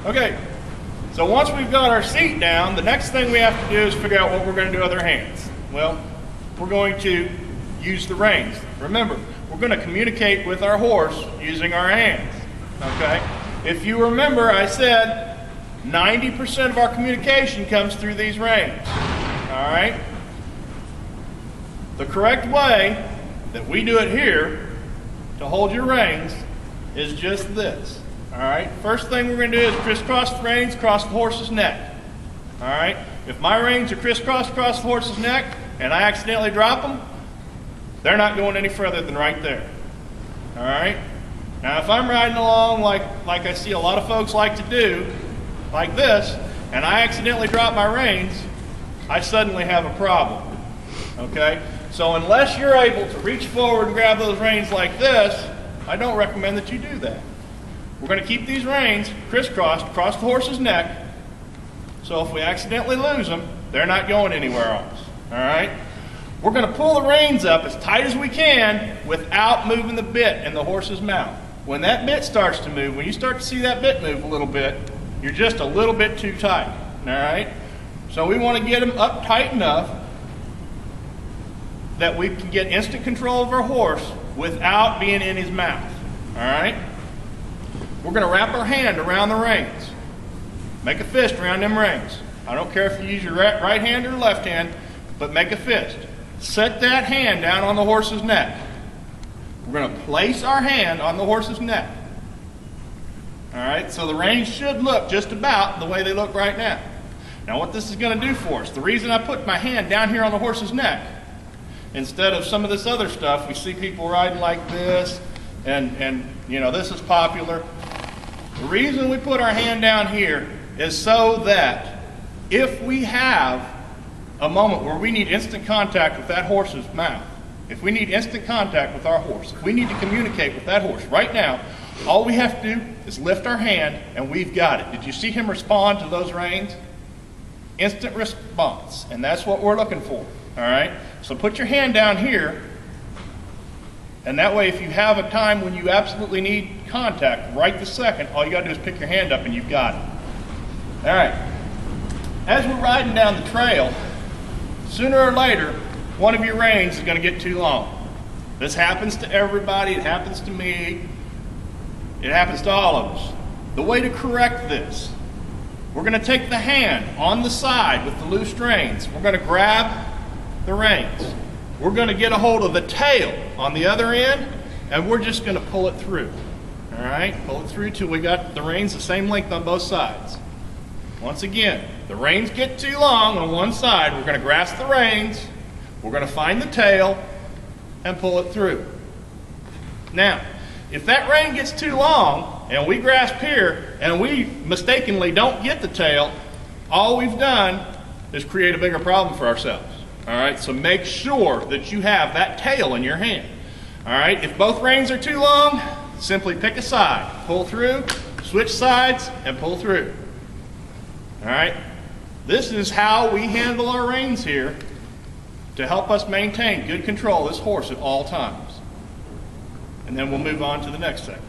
Okay, so once we've got our seat down, the next thing we have to do is figure out what we're going to do with our hands. Well, we're going to use the reins. Remember, we're going to communicate with our horse using our hands. Okay? If you remember, I said 90% of our communication comes through these reins. All right? The correct way that we do it here to hold your reins is just this. All right? First thing we're going to do is crisscross the reins across the horse's neck. All right? If my reins are crisscrossed across the horse's neck and I accidentally drop them, they're not going any further than right there. All right? Now, if I'm riding along like I see a lot of folks like to do, like this, and I accidentally drop my reins, I suddenly have a problem. Okay? So unless you're able to reach forward and grab those reins like this, I don't recommend that you do that. We're going to keep these reins crisscrossed across the horse's neck, so if we accidentally lose them, they're not going anywhere else. All right? We're going to pull the reins up as tight as we can without moving the bit in the horse's mouth. When that bit starts to move, when you start to see that bit move a little bit, you're just a little bit too tight. All right? So we want to get them up tight enough that we can get instant control of our horse without being in his mouth. All right? We're going to wrap our hand around the reins. Make a fist around them reins. I don't care if you use your right hand or left hand, but make a fist. Set that hand down on the horse's neck. We're going to place our hand on the horse's neck. All right, so the reins should look just about the way they look right now. Now what this is going to do for us, the reason I put my hand down here on the horse's neck, instead of some of this other stuff, we see people riding like this, and you know, this is popular. The reason we put our hand down here is so that if we have a moment where we need instant contact with that horse's mouth, if we need instant contact with our horse, if we need to communicate with that horse right now, all we have to do is lift our hand and we've got it. Did you see him respond to those reins? Instant response, and that's what we're looking for. All right? So put your hand down here, and that way if you have a time when you absolutely need contact right this second, all you got to do is pick your hand up and you've got it. All right. As we're riding down the trail, sooner or later, one of your reins is going to get too long. This happens to everybody. It happens to me. It happens to all of us. The way to correct this, we're going to take the hand on the side with the loose reins. We're going to grab the reins. We're going to get a hold of the tail on the other end, and we're just going to pull it through. All right? Pull it through till we got the reins the same length on both sides. Once again, the reins get too long on one side, we're going to grasp the reins, we're going to find the tail, and pull it through. Now, if that rein gets too long, and we grasp here, and we mistakenly don't get the tail, all we've done is create a bigger problem for ourselves. All right, so make sure that you have that tail in your hand. All right, if both reins are too long, simply pick a side, pull through, switch sides, and pull through. All right, this is how we handle our reins here to help us maintain good control of this horse at all times. And then we'll move on to the next segment.